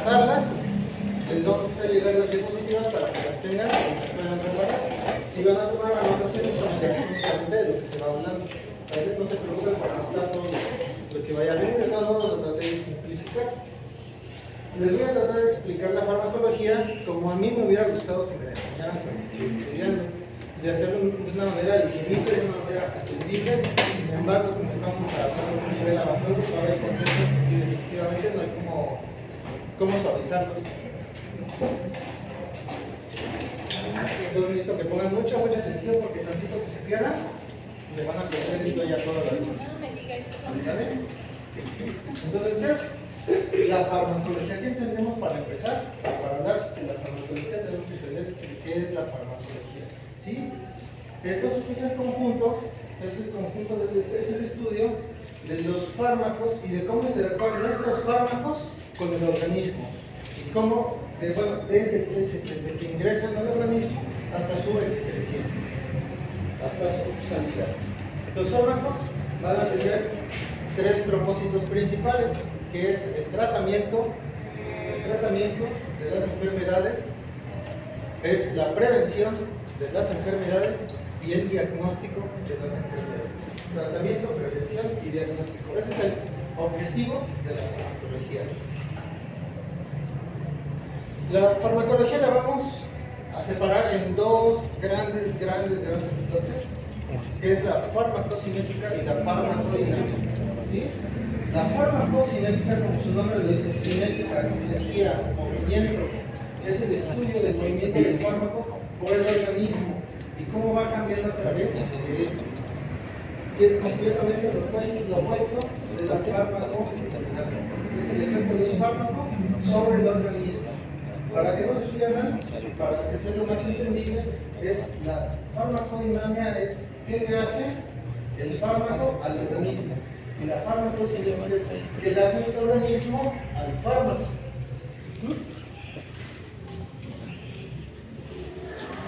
anotarlas, les vamos a hacer llegar las diapositivas para que las tengan y las puedan preparar. Si van a tomar anotaciones, tomen únicamente de lo que se va hablando. ¿Sale? No se preocupen por anotar todo lo que vaya bien, de todos modos lo traté de simplificar. Les voy a tratar de explicar la farmacología como a mí me hubiera gustado que me la enseñaran cuando estoy estudiando, de hacerlo de una manera digerible, de una manera entendible. Sin embargo, como estamos hablando de un nivel avanzado, todavía hay conceptos que sí, definitivamente no hay cómo suavizarlos. Entonces necesito que pongan mucha atención porque tantito que se pierdan, le van a perder digo ya todas las demás. ¿Vale? Entonces, ¿qué es la farmacología? ¿Qué entendemos para empezar? Para hablar de la farmacología tenemos que entender qué es la farmacología. ¿Sí? Entonces es el conjunto es el estudio de los fármacos y de cómo interactúan estos fármacos con el organismo. Y cómo, desde que ingresan al organismo hasta su excreción, hasta su salida. Los fármacos van a tener tres propósitos principales, que es el tratamiento de las enfermedades, es la prevención de las enfermedades y el diagnóstico de las enfermedades. Tratamiento, prevención y diagnóstico. Ese es el objetivo de la farmacología. La farmacología la vamos a separar en dos grandes bloques, que es la farmacocinética y la farmacodinámica. ¿Sí? La farmacocinética, como su nombre lo dice, cinética, energía, movimiento, es el estudio del movimiento del fármaco por el organismo y cómo va cambiando a través de esto. Y es completamente lo opuesto de la farmacodinámica. Es el efecto de un fármaco sobre el organismo. Para que no se pierdan, para que sea lo más entendible, es la farmacodinámica, es qué le hace el fármaco al organismo. Y la farmacocinética es qué le hace el organismo al fármaco.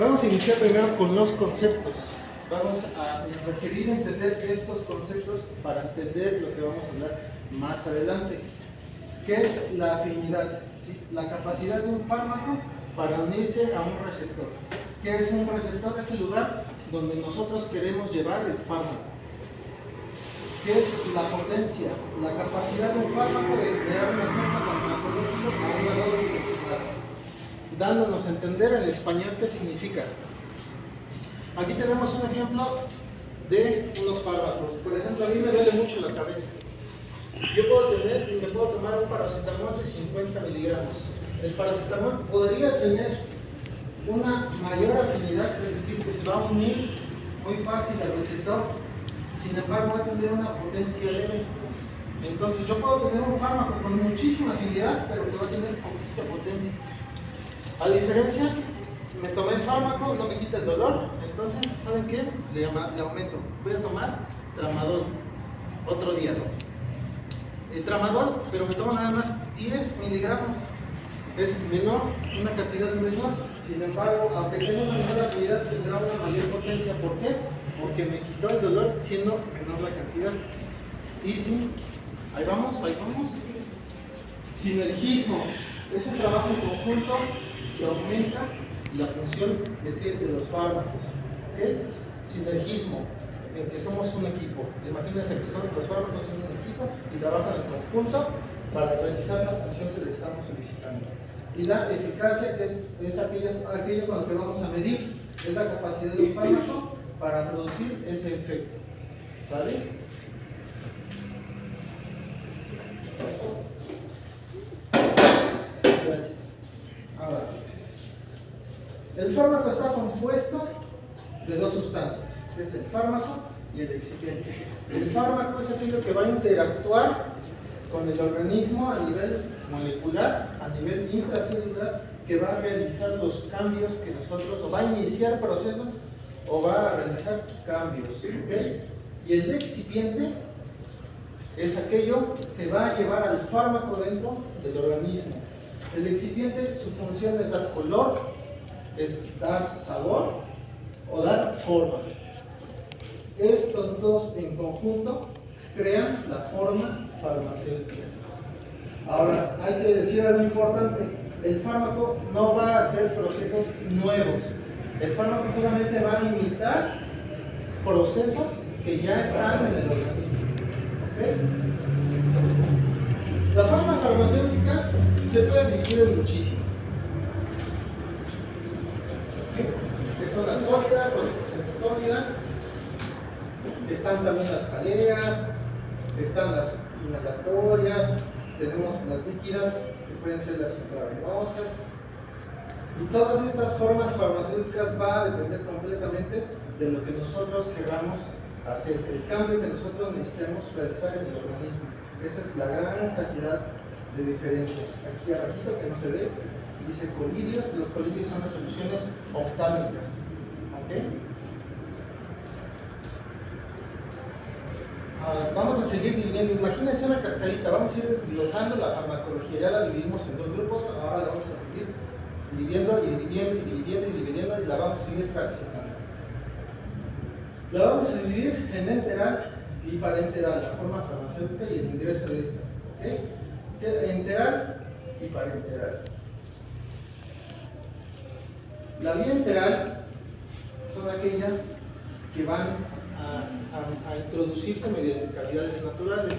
Vamos a iniciar primero con los conceptos. Vamos a requerir entender estos conceptos para entender lo que vamos a hablar más adelante. ¿Qué es la afinidad? ¿Sí? La capacidad de un fármaco para unirse a un receptor. ¿Qué es un receptor? Es el lugar donde nosotros queremos llevar el fármaco. ¿Qué es la potencia? La capacidad de un fármaco de generar un efecto farmacológico a una dosis estimada. Dándonos a entender en español qué significa. Aquí tenemos un ejemplo de unos fármacos. Por ejemplo, a mí me duele mucho la cabeza. Yo me puedo tomar un paracetamol de 50 miligramos. El paracetamol podría tener una mayor afinidad, es decir, que se va a unir muy fácil al receptor, sin embargo va a tener una potencia leve. Entonces yo puedo tener un fármaco con muchísima afinidad, pero que va a tener poquita potencia. A diferencia, me tomé el fármaco, no me quita el dolor, entonces, ¿saben qué? Le aumento. Voy a tomar tramadol, otro día, ¿no? El tramadol, pero me tomo nada más 10 miligramos. Es menor, una cantidad menor. Sin embargo, aunque tenga una menor cantidad, tendrá una mayor potencia. ¿Por qué? Porque me quitó el dolor siendo menor la cantidad. Sí, ahí vamos. Sinergismo. Es un trabajo en conjunto que aumenta la función de los fármacos. ¿Okay? Sinergismo. En que somos un equipo. Imagínense que los fármacos son un equipo y trabajan en conjunto para realizar la función que le estamos solicitando. Y la eficacia es aquello con lo que vamos a medir, es la capacidad del fármaco para producir ese efecto. ¿Sale? Gracias. Ahora, el fármaco está compuesto de dos sustancias. Es el fármaco y el excipiente. El fármaco es aquello que va a interactuar con el organismo a nivel molecular, a nivel intracelular, que va a realizar los cambios que nosotros, o va a iniciar procesos, o va a realizar cambios. ¿Okay? Y el excipiente es aquello que va a llevar al fármaco dentro del organismo. El excipiente, su función es dar color, es dar sabor o dar forma. Estos dos en conjunto crean la forma farmacéutica. Ahora, hay que decir algo importante, el fármaco no va a hacer procesos nuevos, el fármaco solamente va a imitar procesos que ya están en el organismo. ¿Okay? La forma farmacéutica se puede dividir en muchísimas. ¿Okay? Que son las sólidas o las sólidas, están también las paleas, están las inhalatorias, tenemos las líquidas, que pueden ser las intravenosas, y todas estas formas farmacéuticas va a depender completamente de lo que nosotros queramos hacer, el cambio que nosotros necesitemos realizar en el organismo. Esa es la gran cantidad de diferencias. Aquí abajito, que no se ve, dice colidios. Los colidios son las soluciones oftálmicas. ¿Okay? Ahora, vamos a seguir dividiendo. Imagínense una cascadita, vamos a ir desglosando la farmacología. Ya la dividimos en dos grupos, ahora la vamos a seguir dividiendo y dividiendo y dividiendo y dividiendo, y la vamos a seguir fraccionando. La vamos a dividir en enteral y parenteral, la forma farmacéutica y el ingreso de esta. ¿Okay? Enteral y parenteral. La vía enteral son aquellas que van a introducirse mediante cavidades naturales.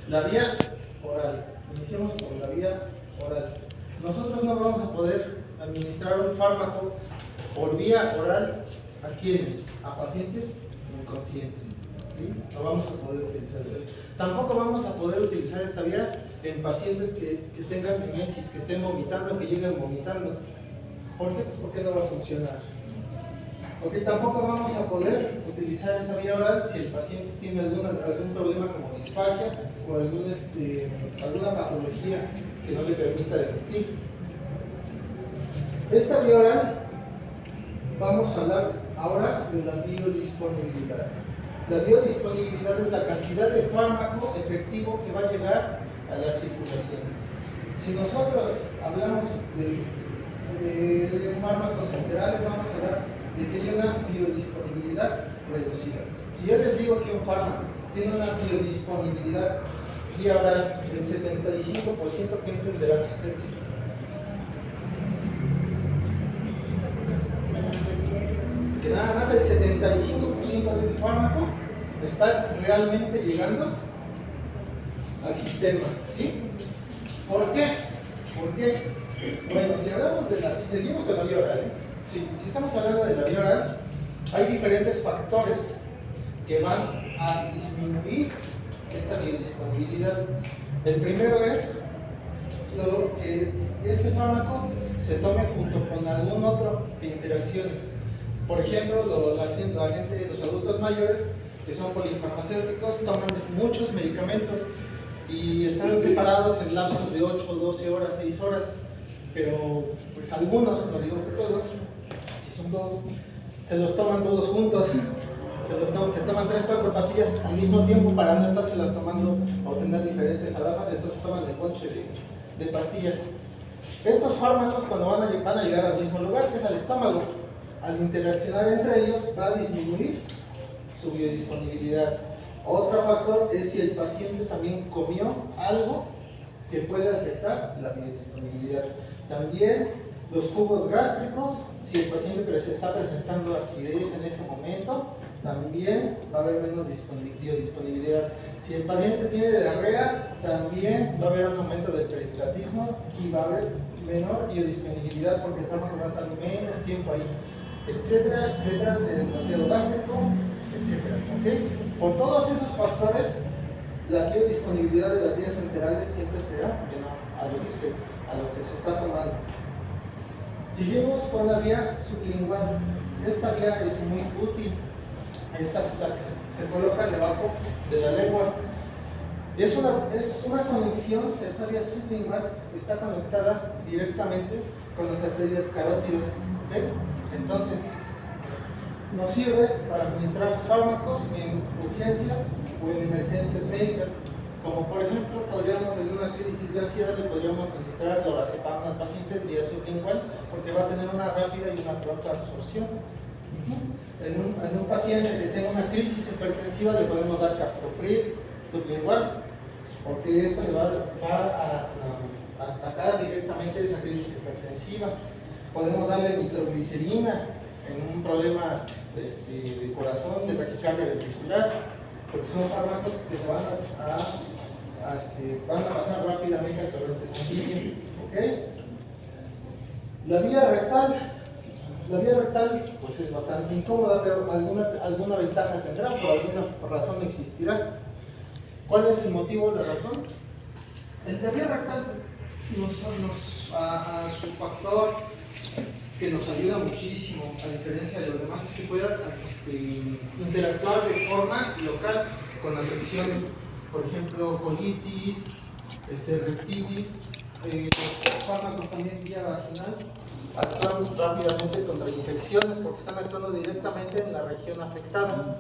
La vía oral. Iniciamos con la vía oral. Nosotros no vamos a poder administrar un fármaco por vía oral a quienes, a pacientes inconscientes. ¿Sí? No vamos a poder utilizar eso. Tampoco vamos a poder utilizar esta vía en pacientes que tengan emesis, que estén vomitando, que lleguen vomitando. ¿Por qué? Porque no va a funcionar. Porque tampoco vamos a poder utilizar esa vía oral si el paciente tiene algún problema como disfagia o alguna patología que no le permita deglutir. Esta vía oral, vamos a hablar ahora de la biodisponibilidad. La biodisponibilidad es la cantidad de fármaco efectivo que va a llegar a la circulación. Si nosotros hablamos de fármacos enterales, vamos a hablar de que hay una biodisponibilidad reducida. Si yo les digo que un fármaco tiene una biodisponibilidad vía oral del 75%, ¿qué entenderán ustedes? Que nada más el 75% de ese fármaco está realmente llegando al sistema, ¿sí? ¿Por qué? Porque, bueno, si seguimos con la vía oral, si estamos hablando de la vía oral, hay diferentes factores que van a disminuir esta biodisponibilidad. El primero es que este fármaco se tome junto con algún otro que interaccione. Por ejemplo, los adultos mayores que son polifarmacéuticos toman muchos medicamentos y están separados en lapsos de 8, 12 horas, 6 horas, pero pues algunos, no digo que todos, si son todos, se los toman todos juntos, se toman 3, 4 pastillas al mismo tiempo para no estárselas tomando o tener diferentes alarmas, entonces toman el conche de pastillas. Estos fármacos cuando van a llegar al mismo lugar, que es al estómago, al interaccionar entre ellos va a disminuir su biodisponibilidad. Otro factor es si el paciente también comió algo que puede afectar la biodisponibilidad. También los jugos gástricos, si el paciente se está presentando acidez en ese momento, también va a haber menos biodisponibilidad. Si el paciente tiene diarrea, también va a haber un aumento del peritratismo y va a haber menor biodisponibilidad porque el fármaco va a estar menos tiempo ahí, etcétera, etcétera, demasiado gástrico, etcétera. ¿Okay? Por todos esos factores, la biodisponibilidad de las vías enterales siempre será menor a lo que se está tomando. Seguimos con la vía sublingual. Esta vía es muy útil. Esta es la que se coloca debajo de la lengua. Es una conexión, esta vía sublingual está conectada directamente con las arterias carótidas. ¿Okay? Entonces, nos sirve para administrar fármacos en urgencias o en emergencias médicas, como por ejemplo, podríamos en una crisis de ansiedad le podríamos administrar lorazepam al paciente vía sublingual porque va a tener una rápida y una pronta absorción. En un paciente que tenga una crisis hipertensiva le podemos dar captopril sublingual porque esto le va a atacar directamente esa crisis hipertensiva. Podemos darle nitroglicerina en un problema de corazón, de taquicardia ventricular, porque son fármacos que se van a pasar rápidamente al torrente sanguíneo. ¿Okay? La vía rectal pues es bastante incómoda, pero alguna ventaja tendrá, por alguna razón existirá. ¿Cuál es el motivo, la razón? La vía rectal a su factor que nos ayuda muchísimo, a diferencia de los demás, es que pueda interactuar de forma local con afecciones, por ejemplo, colitis, reptitis, los fármacos también vía vaginal actúan rápidamente contra infecciones porque están actuando directamente en la región afectada.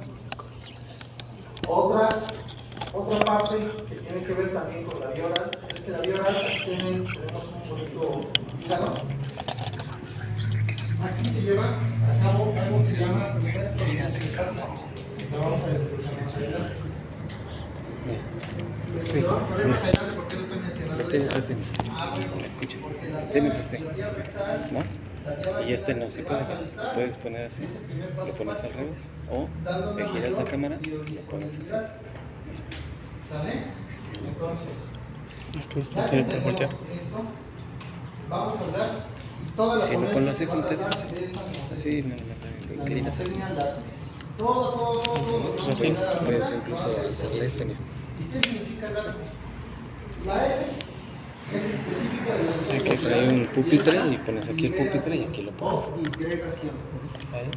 Otra parte que tiene que ver también con la vía oral es que la vía oral tenemos un poquito hígado. Aquí se lleva a cabo algo que se llama lo vamos a desglosar más adelante. Lo vamos a ver más adelante porque lo estoy mencionando. Lo tienes así. Escucha. Tienes así. ¿No? Y no se puede. Lo puedes poner así. Lo pones al revés. O le giras la cámara y lo pones así. ¿Sale? Entonces, ya que tenemos esto, vamos a hablar y toda la si no ponlo así, ponte así, no inclinas así. Todo. Puedes incluso hacerle ¿Y qué significa la R? La R es específica de las aquí trae un pupitre y pones aquí el pupitre y aquí lo pones. Disgregación. Ahí.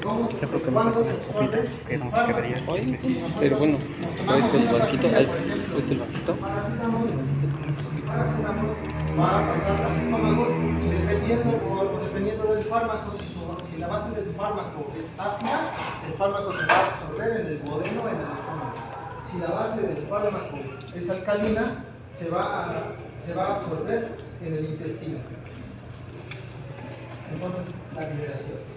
¿Cuándo se absorbe? Que no se quedaría hoy, pero bueno, ahorita el banquito, ahorita el banquito. Va a pasar al estómago y dependiendo del fármaco, si la base del fármaco es ácida, el fármaco se va a absorber en el duodeno o en el estómago. Si la base del fármaco es alcalina, se va a absorber en el intestino. Entonces, la liberación.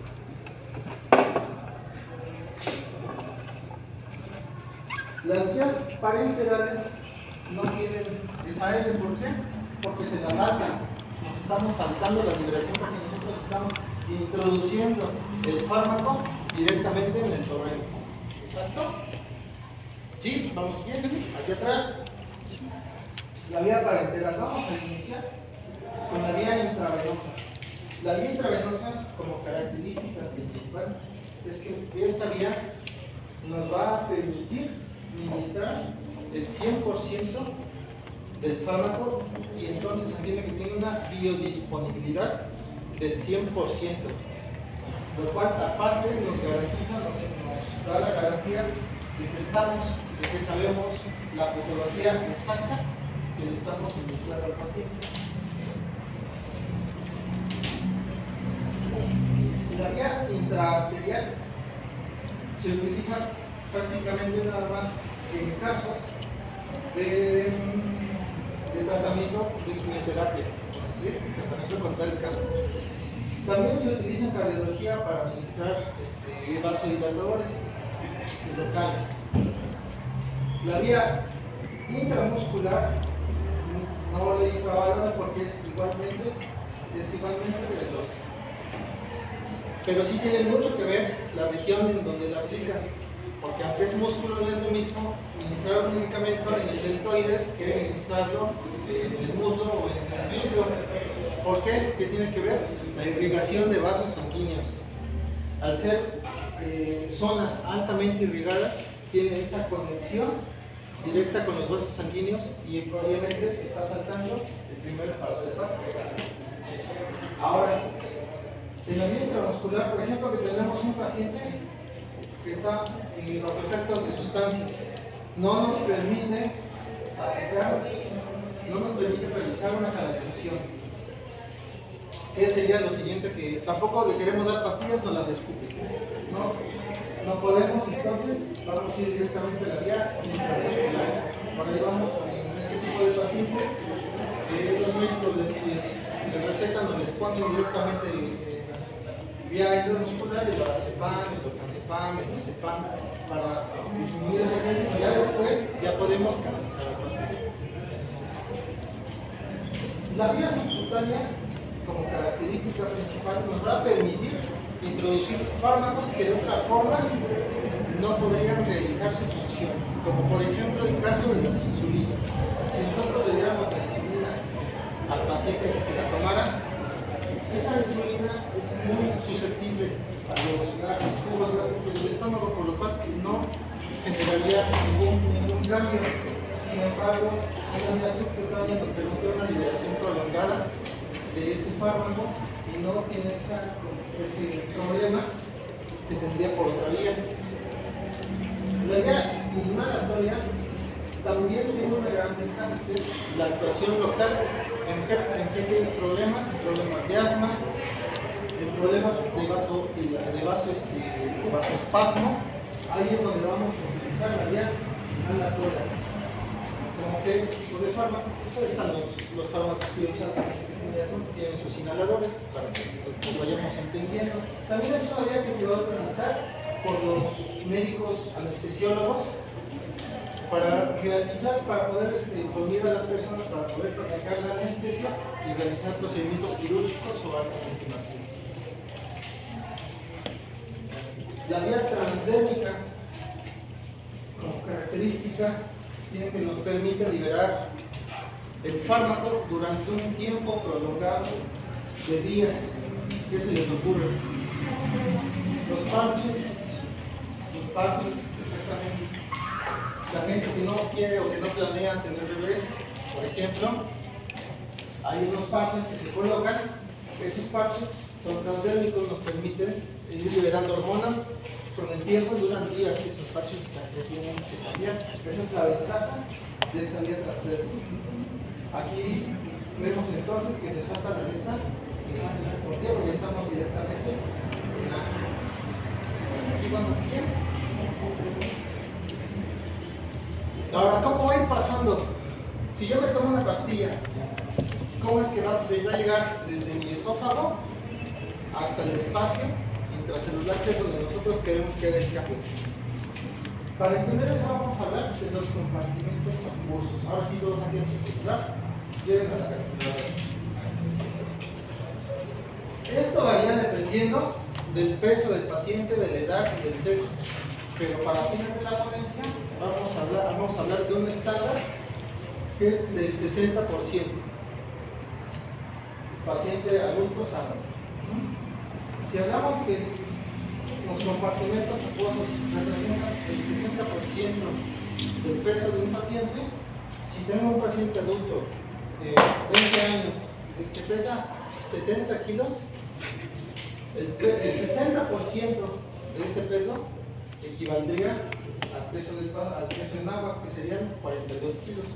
Las vías parenterales no tienen esa L, ¿por qué? Porque se la saltan. Nos estamos saltando la liberación porque nosotros estamos introduciendo el fármaco directamente en el torrente. ¿Exacto? ¿Sí? ¿Vamos bien? Aquí atrás. La vía parenteral. Vamos a iniciar con la vía intravenosa. La vía intravenosa, como característica principal, es que esta vía nos va a permitir ministrar el 100% del fármaco y entonces entiende que tiene una biodisponibilidad del 100%, lo cual aparte nos garantiza, nos da la garantía de que sabemos la posología exacta que le estamos administrando al paciente. La vía intraarterial se utiliza prácticamente nada más en casos de tratamiento de quimioterapia, ¿sí? Tratamiento contra el cáncer. También se utiliza en cardiología para administrar vasodilatadores locales. La vía intramuscular no le infravalora porque es igualmente veloz. Pero sí tiene mucho que ver la región en donde la aplica, porque aunque es músculo no es lo mismo administrar un medicamento en el deltoides que administrarlo en el muslo o en el glúteo. ¿Por qué? ¿Qué tiene que ver? La irrigación de vasos sanguíneos. Al ser zonas altamente irrigadas, tiene esa conexión directa con los vasos sanguíneos y obviamente se está saltando el primer paso de parte. Ahora, en la vía intramuscular, por ejemplo, que tenemos un paciente que está bajo efectos de sustancias, no nos permite realizar una canalización. Ese sería lo siguiente, que tampoco le queremos dar pastillas, no las escupe. No podemos, entonces vamos a ir directamente a la vía intramuscular. Por ahí vamos en ese tipo de pacientes, los médicos les recetan o les ponen directamente vía intramuscular el lorazepam, el clonazepam, el diazepam, para disminuir esa crisis y ya después ya podemos canalizar el paciente. La vía subcutánea, como característica principal, nos va a permitir introducir fármacos que de otra forma no podrían realizar su función, como por ejemplo el caso de las insulinas. Si nosotros le diéramos la insulina al paciente que se la tomara, esa insulina es muy susceptible a los jugos gástricos del estómago, por lo cual no generaría ningún cambio. Sin embargo, una vía subcutánea nos permite una liberación prolongada de ese fármaco y no tiene ese problema que tendría por otra vía. La vía inhalatoria también tiene una gran ventaja, que es la actuación local. ¿En qué tiene problemas? En problemas de asma, en problemas de vasoespasmo. Ahí es donde vamos a utilizar la vía inhalatoria. ¿Como qué tipo de fármaco? Pues están los fármacos que usan, tienen sus inhaladores para que los vayamos entendiendo. También es una vía que se va a utilizar por los médicos anestesiólogos para poder dormir a las personas, para poder practicar la anestesia y realizar procedimientos quirúrgicos o anticontinuaciones. La vía transdérmica, como característica, tiene que nos permite liberar el fármaco durante un tiempo prolongado de días. ¿Qué se les ocurre? Los parches, exactamente. La gente que no quiere o que no planea tener bebés, por ejemplo, hay unos parches que se colocan. Esos parches son transdérmicos, nos permiten ir liberando hormonas. Con el tiempo duran días y esos parches que tienen que cambiar. Esa es la ventaja de esta vía transdérmica. Aquí vemos entonces que se salta la letra. ¿Por qué? Porque estamos directamente en la. Aquí vamos bien. Ahora, ¿cómo va a ir pasando? Si yo me tomo una pastilla, ¿cómo es que va a llegar desde mi esófago hasta el espacio intracelular, que es donde nosotros queremos que haga el cambio? Para entender eso vamos a hablar de los compartimentos acuosos. Ahora sí, todos aquí en su celular, lleven a la calculadora. Esto varía dependiendo del peso del paciente, de la edad y del sexo. Pero para fines de la ponencia vamos a hablar de un estándar que es del 60%. Paciente adulto sano. Si hablamos que los compartimentos acuosos representan el 60% del peso de un paciente, si tengo un paciente adulto de 20 años que pesa 70 kilos, el 60% de ese peso equivaldría al peso en agua, que serían 42 kilos.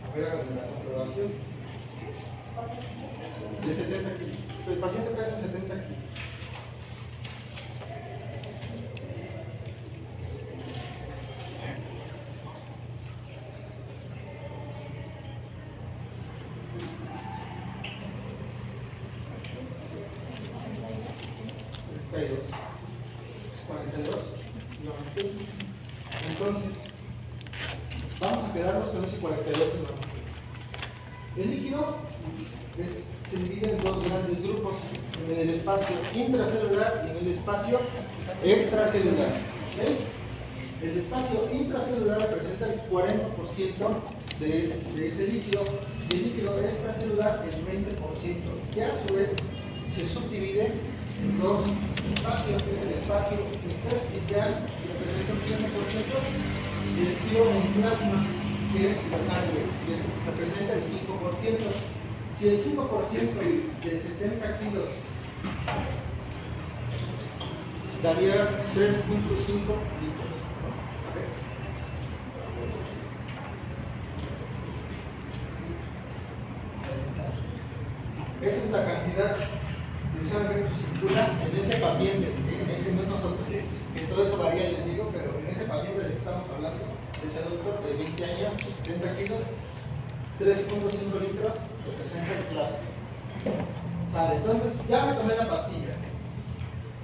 A ver, háganme la comprobación. De 70 kilos. El paciente pesa 70 kilos. Entonces, vamos a quedarnos con ese 42 en la mujer. El líquido se divide en dos grandes grupos, en el espacio intracelular y en el espacio extracelular. ¿Okay? El espacio intracelular representa el 40% de ese líquido, y el líquido extracelular el 20%, que a su vez se subdivide en dos espacios, que es el espacio intersticial, que representa el 15%, y el plasma, que es la sangre, que representa el 5%. Si el 5% de 70 kilos daría 3.5 litros. Esa es la cantidad de sangre que circula en ese paciente, en ese no es nosotros, que todo eso varía, les digo, pero en ese paciente del que estamos hablando, de ese adulto de 20 años, de 70 kilos, 3.5 litros representa el plasma. Sale, entonces ya me tomé la pastilla,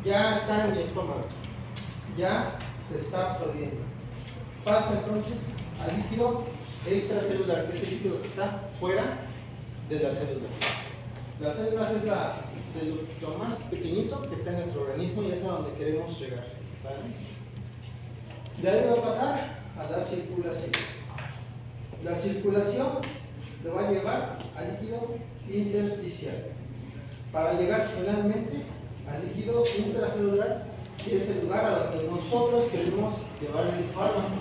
ya está en mi estómago, ya se está absorbiendo. Pasa entonces al líquido extracelular, que es el líquido que está fuera de las células. Las células es lo más pequeñito que está en nuestro organismo y es a donde queremos llegar. ¿Vale? De ahí va a pasar a la circulación. La circulación le va a llevar al líquido intersticial para llegar finalmente al líquido intracelular, que es el lugar a donde nosotros queremos llevar el fármaco,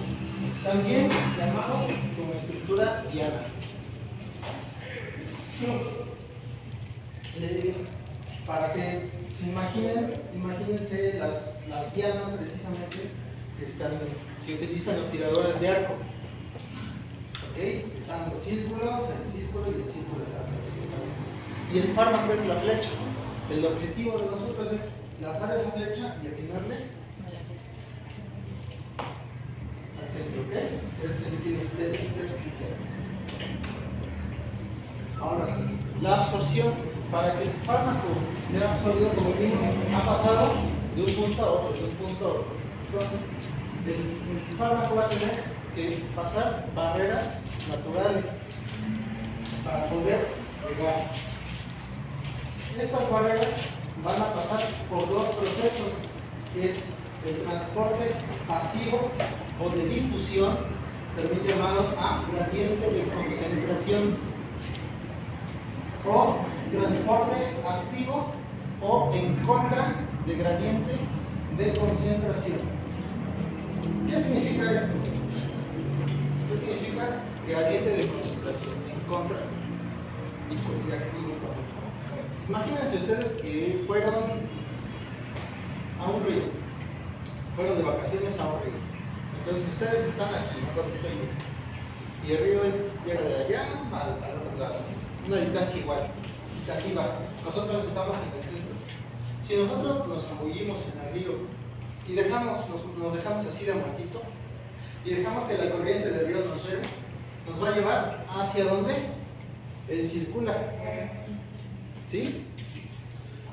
también llamado como estructura diana. Para que se imagínense las dianas precisamente que utilizan los tiradores de arco. ¿Okay? Están los círculos, el círculo y el círculo está. Y el fármaco es la flecha. El objetivo de nosotros es lanzar esa flecha y atinarle al centro, ¿ok? Es el líquido intersticial. Ahora, la absorción, para que el fármaco sea absorbido, como vimos, ha pasado de un punto a otro, de un punto a otro. Entonces, el fármaco va a tener que pasar barreras naturales para poder llegar. Estas barreras van a pasar por dos procesos, que es el transporte pasivo o de difusión, también llamado a gradiente de concentración, o transporte activo o en contra de gradiente de concentración. ¿Qué significa esto? ¿Qué significa gradiente de concentración? En contra y activo. Imagínense ustedes que fueron a un río, fueron de vacaciones a un río. Entonces ustedes están aquí, no donde estoy yo. Y el río llega de allá al otro lado, una distancia igual, equitativa. Nosotros estamos en el centro. Si nosotros nos zambullimos en el río y nos dejamos así de muertito y dejamos que la corriente del río nos lleve, nos va a llevar hacia donde él circula. ¿Sí?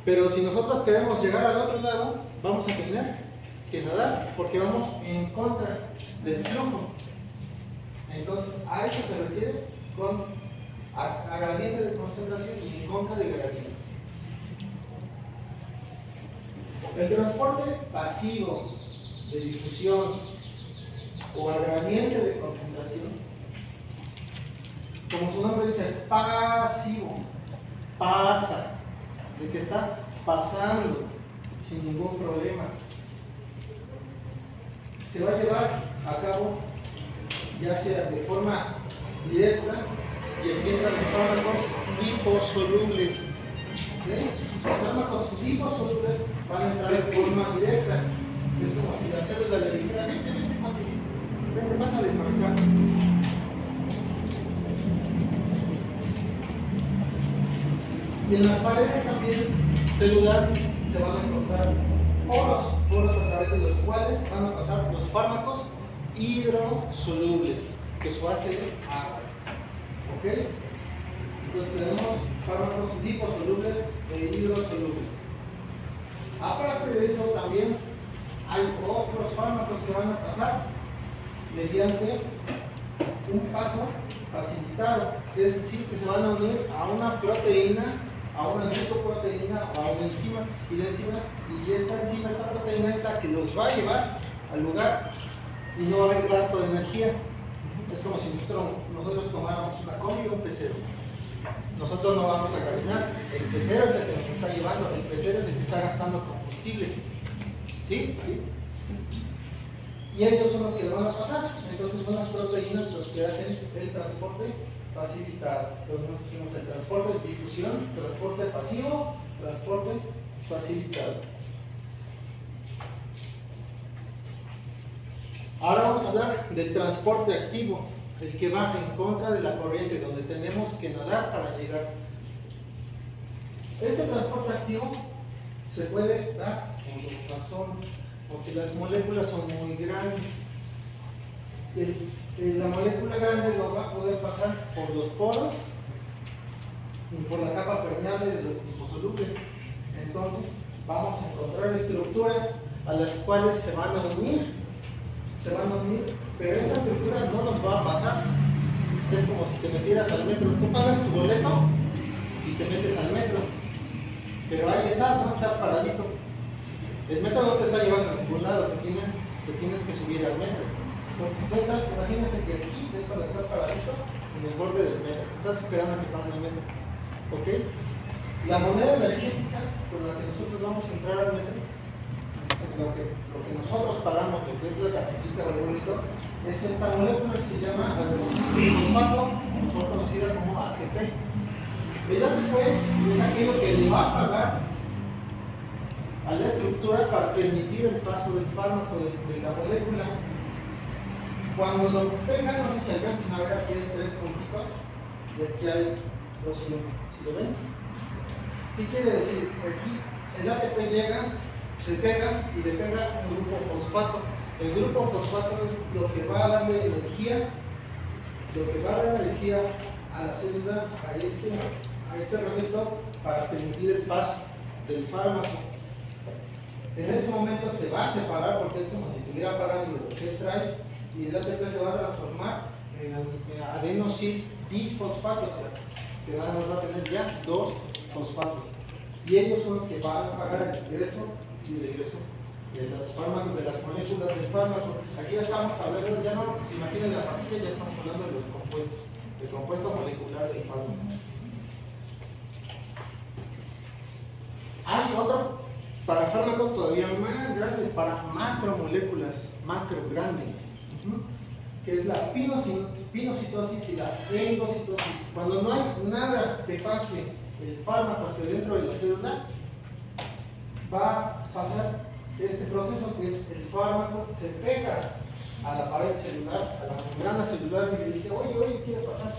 Pero si nosotros queremos llegar al otro lado, vamos a tener que nadar porque vamos en contra del flujo. Entonces, a eso se refiere con a gradiente de concentración y en contra de gradiente. El transporte pasivo de difusión o a gradiente de concentración, como su nombre dice, pasivo, pasa, de que está pasando sin ningún problema. Se va a llevar a cabo ya sea de forma directa, y aquí entran los fármacos liposolubles. ¿Okay? Los fármacos liposolubles van a entrar de forma directa. Es como si la célula le dijera, vente, pásale por acá. Y en las paredes también celular se van a encontrar poros a través de los cuales van a pasar los fármacos hidrosolubles, que su base es agua. ¿Ok? Entonces tenemos fármacos liposolubles e hidrosolubles. Aparte de eso, también hay otros fármacos que van a pasar mediante un paso facilitado, es decir, que se van a unir a una proteína, a una glicoproteína o a una enzima, y esta enzima, esta proteína es la que los va a llevar al lugar y no va a haber gasto de energía. Es como si nosotros tomáramos una combi o un pecero. Nosotros no vamos a caminar, el pecero es el que nos está llevando, el pecero es el que está gastando combustible. ¿Sí? ¿Sí? Y ellos son los que lo van a pasar. Entonces son las proteínas los que hacen el transporte facilitado. Entonces tenemos el transporte de difusión, transporte pasivo, transporte facilitado. Ahora vamos a hablar del transporte activo, el que va en contra de la corriente, donde tenemos que nadar para llegar. Este transporte activo se puede dar por razón, porque las moléculas son muy grandes. La molécula grande lo va a poder pasar por los poros y por la capa permeable de los liposolubles. Entonces vamos a encontrar estructuras a las cuales se van a unir, pero esa estructura no nos va a pasar. Es como si te metieras al metro, tú pagas tu boleto y te metes al metro, pero ahí estás, ¿no? Estás paradito. El metro no te está llevando a ningún lado, te tienes que subir al metro. Entonces, tú estás, imagínense que aquí es cuando estás paradito en el borde del metro, estás esperando a que pase el metro. ¿Ok? La moneda energética con la que nosotros vamos a entrar al metro, lo que nosotros pagamos, lo que es la tarjetita del boleto, es esta molécula que se llama fosfato, mejor conocida como ATP. El ATP es aquello que le va a pagar a la estructura para permitir el paso del fármaco de la molécula. Cuando lo pegan, no sé si alcanzan a ver, aquí hay 3 puntitos y aquí hay 2 si lo ven. ¿Qué quiere decir? Aquí el ATP llega, se pega y le pega un grupo fosfato. El grupo fosfato es lo que va a darle energía, a la célula, a este receptor para permitir el paso del fármaco. En ese momento se va a separar porque es como si estuviera pagando lo que él trae y el ATP se va a transformar en adenosil difosfato, o sea, que nada más va a tener ya 2 fosfatos. Y ellos son los que van a pagar el ingreso y el egreso de los fármacos, de las moléculas del fármaco. Aquí ya estamos hablando, ya no se imaginen la pastilla, ya estamos hablando de los compuestos, del compuesto molecular del fármaco. Hay otro para fármacos todavía más grandes, para macromoléculas, macro grande, que es la pinocitosis y la endocitosis. Cuando no hay nada que pase el fármaco hacia dentro de la célula, va a pasar este proceso que es el fármaco se pega a la pared celular, a la membrana celular y le dice, oye, ¿qué quiere pasar?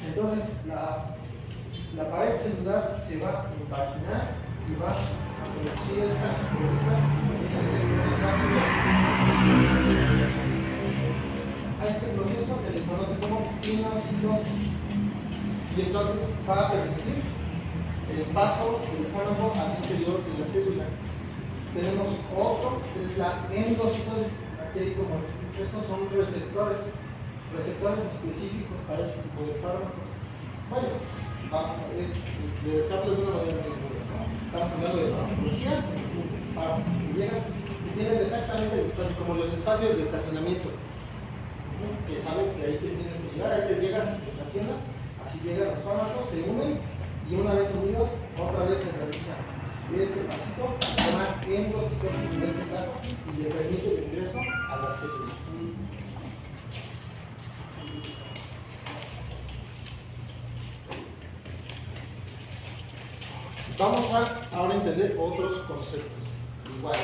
Entonces la pared celular se va a impaginar y va a producir esta cápsula. A este proceso se le conoce como pinocitosis y entonces va a permitir el paso del fármaco al interior de la célula. Tenemos otro que es la endocitosis. Aquí hay como, estos son receptores específicos para ese tipo de fármacos. Bueno, vamos a ver, les hablo de una manera muy buena, ¿no? Estamos hablando de farmacología, que llegan y tienen exactamente el espacio, como los espacios de estacionamiento, que saben que ahí te tienes que llegar, ahí te llegas, te estacionas, así llegan los fármacos, se unen y una vez unidos, otra vez se realiza este pasito, se llama endocitosis en este caso, y le permite el ingreso a la célula. Vamos a ahora entender otros conceptos. Igual,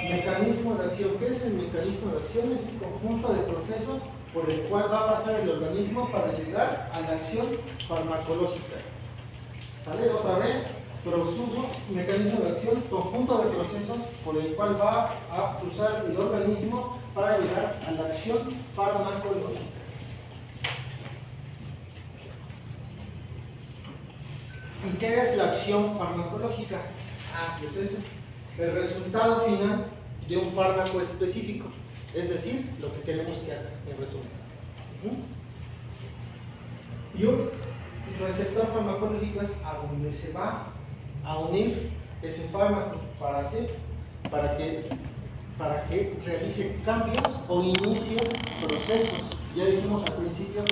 mecanismo de acción. ¿Qué es el mecanismo de acción? Es un conjunto de procesos por el cual va a pasar el organismo para llegar a la acción farmacológica. ¿Sale? Otra vez, proceso, mecanismo de acción, conjunto de procesos por el cual va a usar el organismo para llegar a la acción farmacológica. ¿Y qué es la acción farmacológica? Pues es el resultado final de un fármaco específico, es decir, lo que queremos que haga, en resumen. Y un receptor farmacológico es a donde se va a unir ese fármaco. ¿Para qué? Para que realice cambios o inicie procesos. Ya dijimos al principio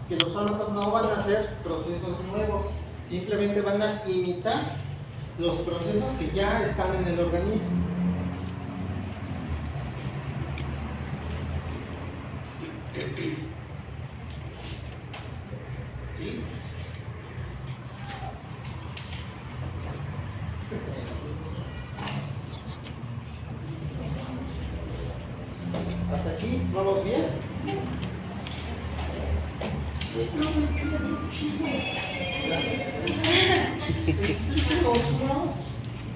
que los fármacos no van a hacer procesos nuevos, simplemente van a imitar los procesos que ya están en el organismo. ¿Sí? ¿Hasta aquí? ¿Vamos bien?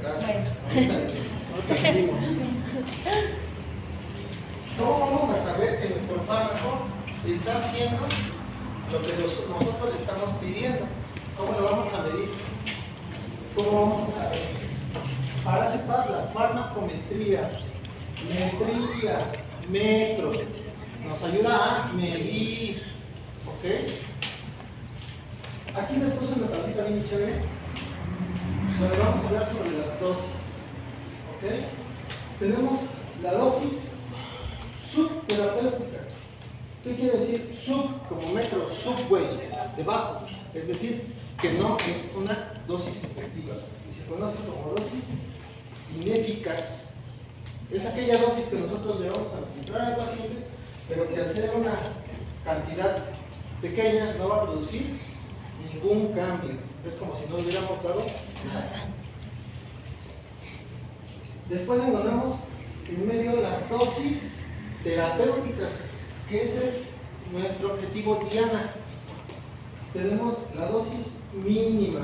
Gracias. Gracias. Ahorita seguimos. ¿Cómo vamos a saber que nuestro fármaco está haciendo lo que nosotros le estamos pidiendo? ¿Cómo lo vamos a medir? ¿Cómo vamos a saber? Para eso está la farmacometría, metría, metros. Nos ayuda a medir, ¿ok? Aquí les puse una tablita bien chévere, donde vamos a hablar sobre las dosis, ¿ok? Tenemos la dosis subterapéutica. ¿Qué quiere decir sub como metro, subway, debajo? Es decir, que no es una dosis efectiva y se conoce como dosis ineficaz. Es aquella dosis que nosotros le vamos a administrar al paciente, pero que al ser una cantidad pequeña no va a producir ningún cambio. Es como si no le hubiéramos dado nada. Después encontramos en medio las dosis terapéuticas, que ese es nuestro objetivo diana. Tenemos la dosis mínima,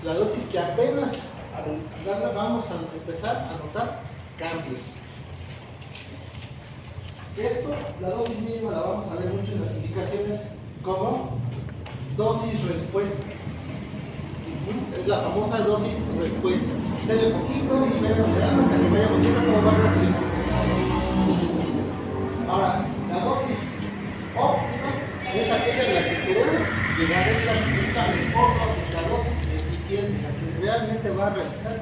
la dosis que apenas al darla vamos a empezar a notar cambios. Esto, la dosis mínima la vamos a ver mucho en las indicaciones como dosis respuesta. Es la famosa dosis respuesta. Denle poquito y vean hasta que vayamos viendo cómo va a reaccionar. Ahora, la dosis óptima es aquella en la que queremos llegar, es la mejor dosis, la dosis eficiente, la que realmente va a realizar el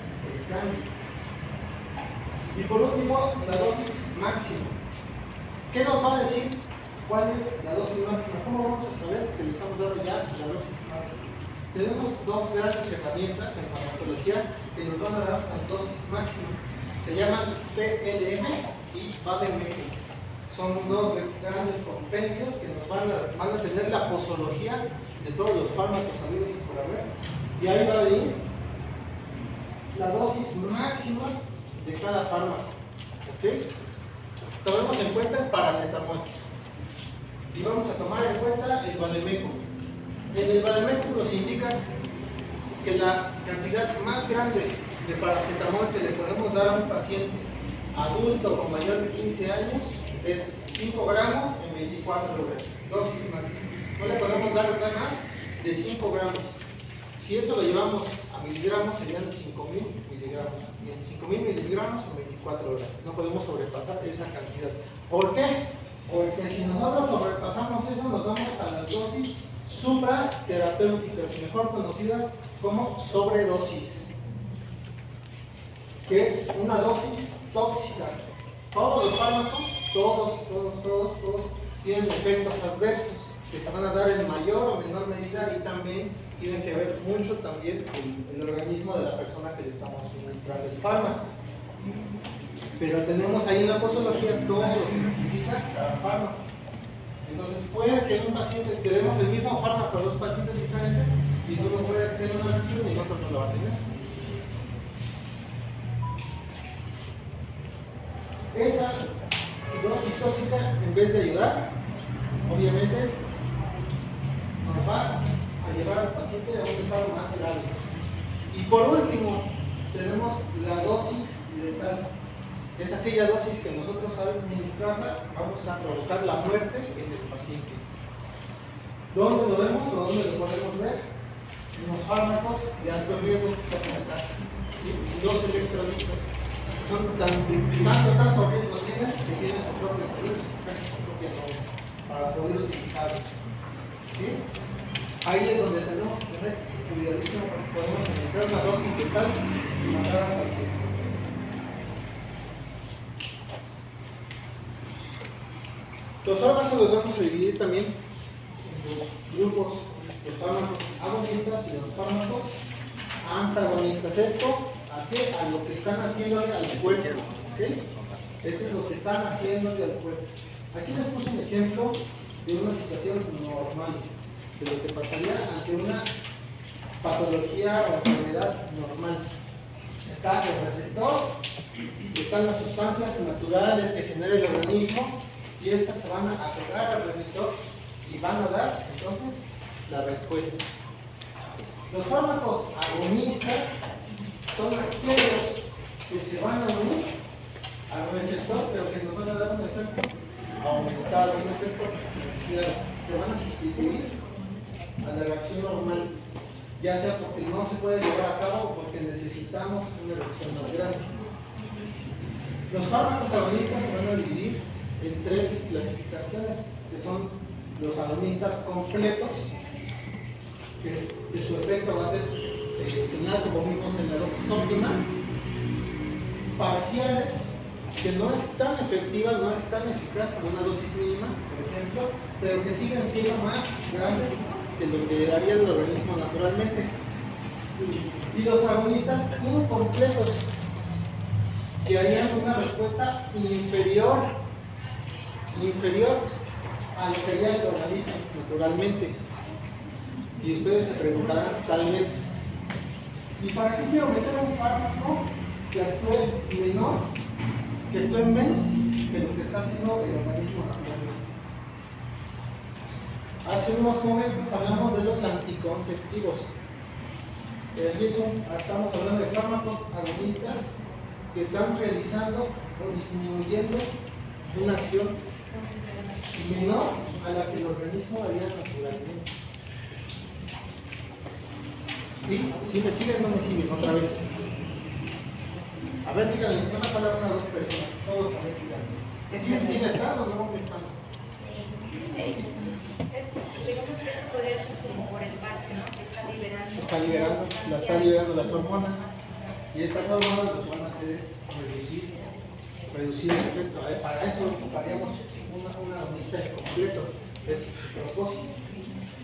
cambio. Y por último, la dosis máxima. ¿Qué nos va a decir cuál es la dosis máxima? ¿Cómo vamos a saber que le estamos dando ya la dosis máxima? Tenemos dos grandes herramientas en farmacología que nos van a dar la dosis máxima. Se llaman PLM y Baden-Meinhof. Son dos grandes compendios que nos van a tener la posología de todos los fármacos sabidos y por haber. Y ahí va a venir la dosis máxima de cada fármaco. ¿Ok? Tomemos en cuenta el paracetamol. Y vamos a tomar en cuenta el Baden-Meinhof. En el Baden-Meinhof nos indica que la cantidad más grande de paracetamol que le podemos dar a un paciente adulto con mayor de 15 años es 5 gramos en 24 horas, dosis máxima. No le podemos dar más de 5 gramos. Si eso lo llevamos a miligramos, serían 5.000 miligramos. Y en 5.000 miligramos en 24 horas. No podemos sobrepasar esa cantidad. ¿Por qué? Porque si nosotros sobrepasamos eso, nos vamos a las dosis supraterapéuticas, mejor conocidas como sobredosis, que es una dosis tóxica. Todos los fármacos, todos tienen efectos adversos que se van a dar en mayor o menor medida y también tienen que ver mucho también el organismo de la persona que le estamos suministrando el fármaco. Pero tenemos ahí en la posología todo lo que nos indica cada fármaco. Entonces puede que en un paciente que demos el mismo fármaco a dos pacientes diferentes y uno puede tener una reacción y el otro no la va a tener. Esa dosis tóxica, en vez de ayudar, obviamente nos va a llevar al paciente a un estado más grave. Y por último, tenemos la dosis letal. Es aquella dosis que nosotros al administrarla vamos a provocar la muerte en el paciente. ¿Dónde lo vemos o dónde lo podemos ver? En los fármacos de alto riesgo experimental. ¿Sí? Los electrolitos. Son tanto riesgo tienen que tienen su propio producto, su propia dosis para poder utilizarlos. ¿Sí? Ahí es donde tenemos que tener cuidadísimo porque podemos administrar una dosis letal y matar al paciente. Los fármacos los vamos a dividir también en los grupos de fármacos agonistas y los fármacos antagonistas. Esto a lo que están haciéndole al cuerpo. ¿Okay? Esto es lo que están haciéndole al cuerpo. Aquí les puse un ejemplo de una situación normal, de lo que pasaría ante una patología o enfermedad normal. Está el receptor, están las sustancias naturales que genera el organismo y estas se van a pegar al receptor y van a dar entonces la respuesta. Los fármacos agonistas son aquellos que se van a unir al receptor, pero que nos van a dar un efecto aumentado, un efecto diferencial, que van a sustituir a la reacción normal. ya sea porque no se puede llevar a cabo o porque necesitamos una reducción más grande. Los fármacos agonistas se van a dividir en 3 clasificaciones, que son los agonistas completos, que su efecto va a ser final, como vimos en la dosis óptima, parciales, que no es tan efectiva, no es tan eficaz como una dosis mínima, por ejemplo, pero que siguen siendo más grandes que lo que haría el organismo naturalmente. Y los agonistas incompletos, que harían una respuesta inferior a lo que haría el organismo naturalmente. Y ustedes se preguntarán, tal vez, ¿y para qué quiero meter un fármaco que actúe menor, que actúe menos que lo que está haciendo el organismo naturalmente? Hace unos momentos hablamos de los anticonceptivos. Allí estamos hablando de fármacos agonistas que están realizando o disminuyendo una acción menor a la que el organismo haría naturalmente. ¿Sí? ¿Sí me siguen o no me siguen? Otra vez. A ver, díganle, van a hablar una o dos personas. Todos a ver, díganme. ¿Sí me están o no me están? Digamos que eso podría ser como por el parche, ¿no? Que está liberando. Está liberando las hormonas. Y estas hormonas lo que van a hacer es reducir el efecto. Para eso ocuparíamos una agonista completo. Ese es su propósito.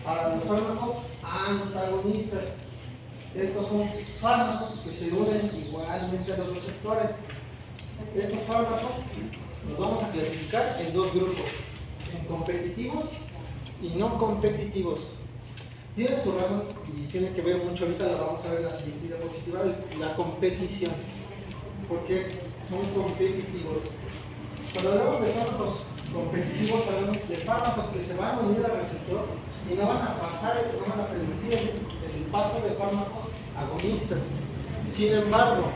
Para los fármacos antagonistas, estos son fármacos que se unen igualmente a los receptores. Estos fármacos los vamos a clasificar en 2 grupos, en competitivos y no competitivos. Tiene su razón y tiene que ver mucho, ahorita la vamos a ver en la siguiente diapositiva, la competición. Porque son competitivos. Cuando hablamos de fármacos competitivos, hablamos de fármacos que se van a unir al receptor y no van a pasar, no van a permitir el paso de fármacos agonistas. Sin embargo,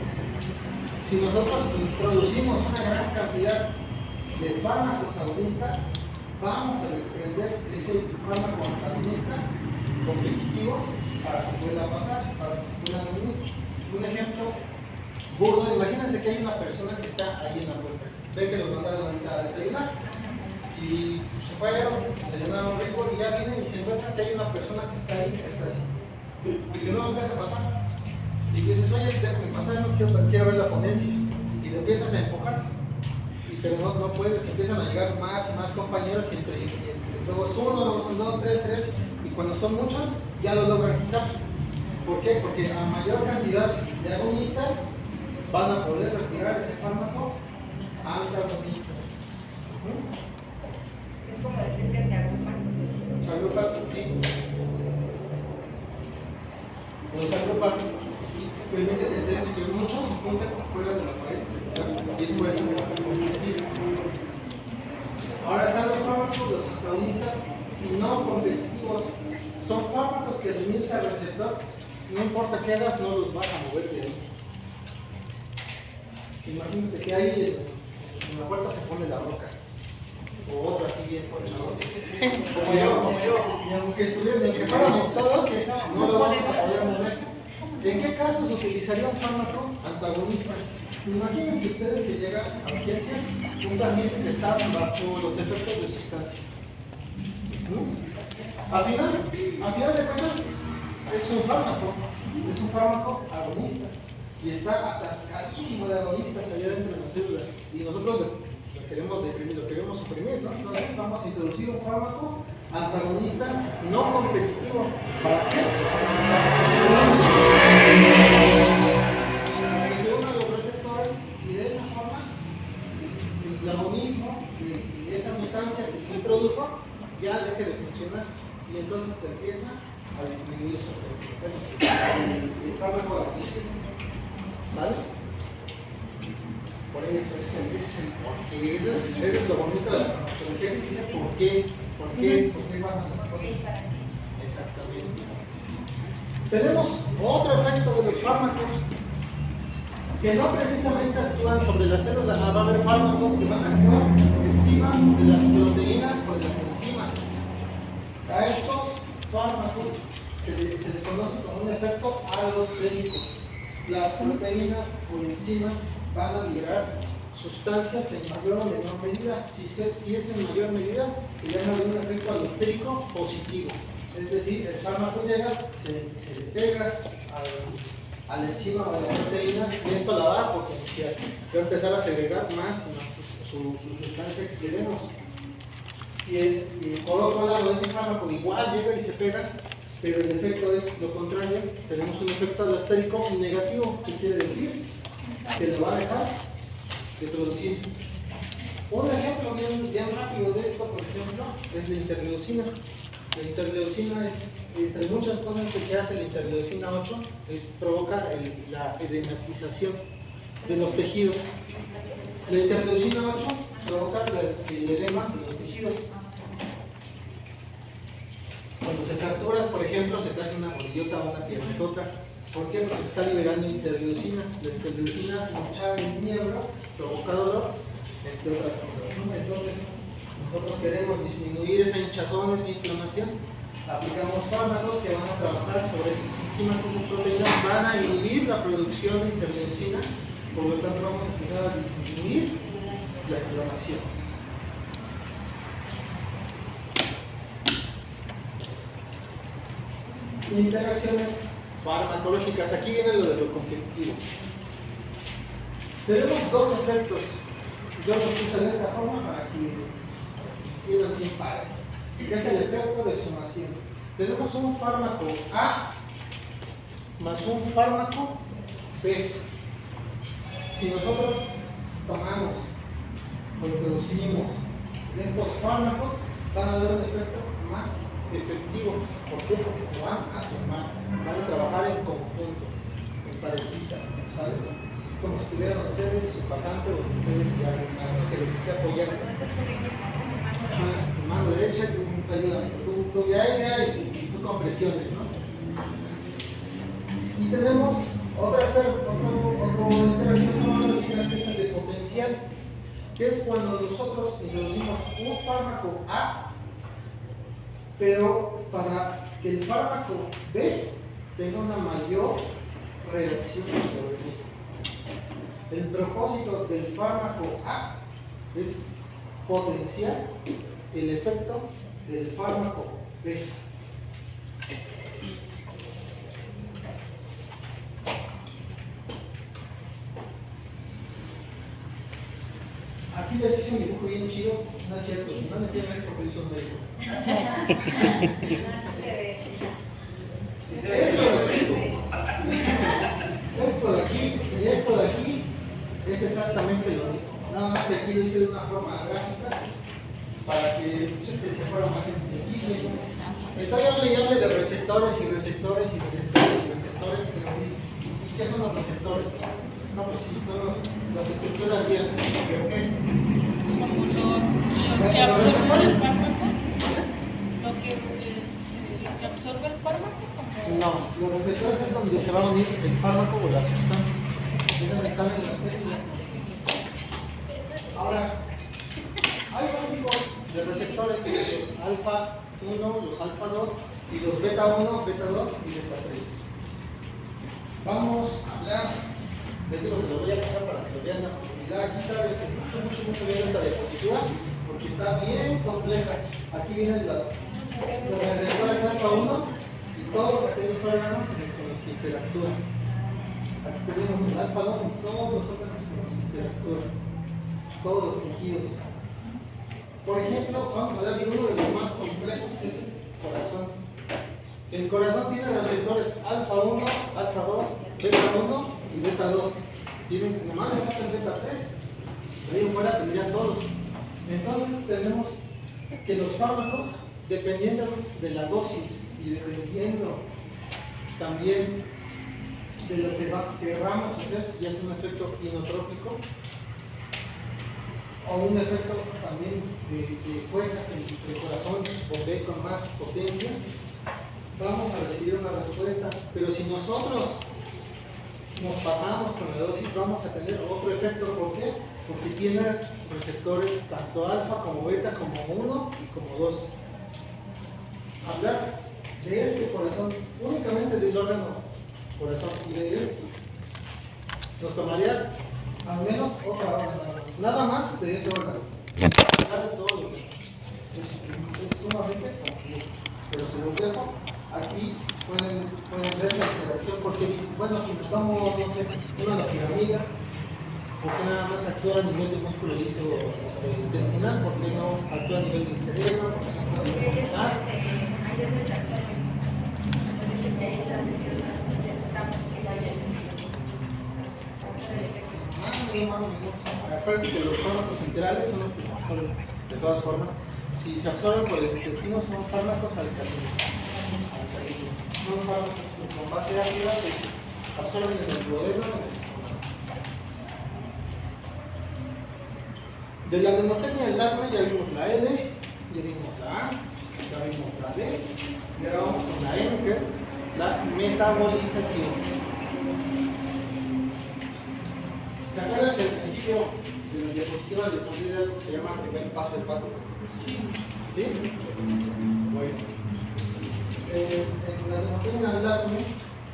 si nosotros introducimos una gran cantidad de fármacos agonistas, vamos a desprender ese fármaco antagonista competitivo para que pueda pasar, para que se puedan unir. Un ejemplo burdo, imagínense que hay una persona que está ahí en la puerta. Ve que los mandaron ahorita a desayunar y se fueron, desayunaron rico y ya vienen y se encuentran que hay una persona que está ahí, que está así. Y que no nos deja pasar. Y dices, oye, déjame pasar, no quiero ver la ponencia. Y lo empiezas a empujar. Pero no puedes, empiezan a llegar más y más compañeros y luego es uno, luego son 2, 3, y cuando son muchos ya lo logran quitar. ¿Por qué? Porque a mayor cantidad de agonistas van a poder retirar ese fármaco antagonista. Es como decir que se agrupan. Se agrupan, sí. Los agrupan, permiten que muchos se junten fuera de la pared. Y es por eso que van a competir. Ahora están los fármacos, los antagonistas no competitivos. Son fármacos que al unirse al receptor, no importa qué hagas, no los vas a mover de ahí. Imagínate que ahí en la puerta se pone la roca. O otro así bien por el lado. Como yo. Y aunque fuéramos todos, no lo vamos a poder mover. ¿En qué casos utilizaría un fármaco antagonista? Imagínense ustedes que llegan a urgencias un paciente que está bajo los efectos de sustancias. Al final de cuentas, es un fármaco agonista y está atascadísimo de agonistas allá dentro de las células y nosotros lo queremos deprimir, lo queremos suprimir, ¿no? Entonces vamos a introducir un fármaco antagonista no competitivo. ¿Para qué? Para que se unan los receptores y de esa forma el agonismo y esa sustancia que se introdujo ya deje de funcionar y entonces se empieza a disminuir su efecto. El fármaco agonista. ¿Vale? Por eso, ese es el porqué. Eso es lo bonito de la farmacología que dice por qué pasan las cosas. Exactamente. Tenemos otro efecto de los fármacos que no precisamente actúan sobre las células. Va a haber fármacos que van a actuar encima de las proteínas o de las enzimas. A estos fármacos se le conoce como un efecto alostérico. Las proteínas o enzimas van a liberar sustancias en mayor o menor medida. Si es en mayor medida, se llama de un efecto alostérico positivo. Es decir, el fármaco llega, se le pega a la enzima o a la proteína y esto la va a potenciar. Va a empezar a segregar más y más su sustancia que queremos. Si por otro lado ese fármaco igual llega y se pega, pero el efecto es lo contrario, tenemos un efecto alostérico negativo, que quiere decir que lo va a dejar de producir. Un ejemplo bien rápido de esto, por ejemplo, es la interleucina. La interleucina es, entre muchas cosas que hace la interleucina 8, provoca la edematización de los tejidos. La interleucina 8 provoca el edema de los tejidos. Cuando te fracturas, por ejemplo, se te hace una rodillota o una piernotota. ¿Por qué? Porque se está liberando interleucina. La interleucina hinchada en miembro, provoca dolor, entre otras cosas, ¿no? Entonces, nosotros queremos disminuir esa hinchazón, esa inflamación. Aplicamos fármacos que van a trabajar sobre esas enzimas, esas proteínas, van a inhibir la producción de interleucina, por lo tanto vamos a empezar a disminuir la inflamación. Interacciones farmacológicas. Aquí viene lo de lo competitivo. Tenemos dos efectos. Yo los puse de esta forma para que queden bien pares. Que es el efecto de sumación. Tenemos un fármaco A más un fármaco B. Si nosotros tomamos o introducimos estos fármacos, van a dar un efecto más efectivo. ¿Por qué? Porque se van a sumar, van a trabajar en conjunto, en parejita, ¿sale? Como si estuvieran ustedes y su pasante o ustedes y alguien más, ¿no? Que los esté apoyando. Tu mano derecha y tú ayudas, tú ya y tú con presiones, ¿no? Y tenemos otra interacción farmacológica que es el de potencial, que es cuando nosotros introducimos un fármaco A, pero para que el fármaco B tenga una mayor reacción en el organismo. El propósito del fármaco A es potenciar el efecto del fármaco B. Aquí les hice un dibujo bien chido, no es cierto, si no me entienden es porque yo soy médico. Esto de aquí y esto de aquí es exactamente lo mismo. Nada más que aquí lo hice de una forma gráfica para que se fuera más entendible. Estoy hablando de receptores y receptores y receptores y receptores, pero ¿y qué son los receptores? No, pues sí, son las estructuras bien. ¿Pero qué? Como los que absorben el fármaco. Lo que absorbe el fármaco. No, los receptores es donde se va a unir el fármaco o las sustancias. Esas están en la célula. Ahora, hay dos tipos de receptores, los alfa 1, los alfa 2 y los beta 1, beta 2 y beta 3. Vamos a hablar. Les digo, se lo voy a pasar para que lo vean la profundidad. Aquí está mucho bien esta diapositiva porque está bien compleja. Aquí vienen los receptores alfa 1 y todos aquellos órganos con los que interactúan. Aquí tenemos el alfa 2 y todos los órganos con los que interactúan, todos los tejidos. Por ejemplo, vamos a hablar de uno de los más complejos, que es el corazón. El corazón tiene receptores alfa 1, alfa 2, beta 1 y beta 2. Tienen, nomás le falta el beta 3, de ahí en fuera tendrían todos. Entonces tenemos que los fármacos, dependiendo de la dosis y dependiendo también de lo que querramos hacer, si es un efecto inotrópico o un efecto también de fuerza que el corazón bombee con más potencia, vamos a recibir una respuesta. Pero si nosotros nos pasamos con la dosis, vamos a tener otro efecto. ¿Por qué? Porque tiene receptores tanto alfa como beta, como 1 y como 2. Hablar de este corazón, únicamente del órgano corazón y de este, nos tomaría al menos otra hora, nada más de ese órgano. Darle todo lo que es sumamente complejo, pero se los dejo. Aquí pueden ver la interacción, porque dices, bueno, si nos tomo, no sé, una piramida, ¿por qué nada más actúa a nivel del músculo liso intestinal? ¿Por qué no actúa a nivel del cerebro? ¿Por qué no actúa a nivel del cerebro? Acuérdense que los fármacos enterales son los que se absorben de todas formas. Si se absorben por el intestino, son fármacos alcalinos. Son fármacos con base ácida que se absorben en el duodeno, en el estómago. De la nemotecnia del darme ya vimos la L, ya vimos la A, ya vimos la D, y ahora vamos con la M, que es la metabolización. ¿Se acuerdan que al principio de la diapositiva les hablé de algo que se llama primer paso hepático? ¿Sí? Bueno. En la nemotecnia del darme,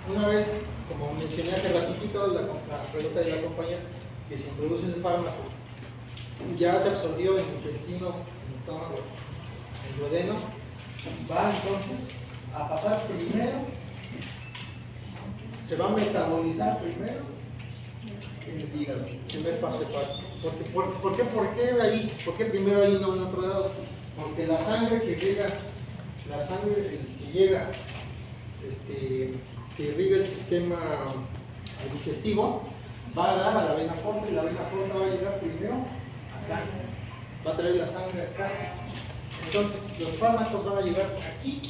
una vez, como mencioné hace ratito, la pregunta de la compañera, que se introduce el fármaco, ya se absorbió en el intestino, en el estómago, en el duodeno, va entonces a pasar primero, se va a metabolizar primero en el hígado, primer paso hepático. ¿Por qué ahí? ¿Por qué primero ahí no en otro lado? Porque la sangre que llega, que irriga el sistema digestivo, va a dar a la vena porta, y la vena porta va a llegar primero acá, va a traer la sangre acá. Entonces los fármacos van a llegar aquí,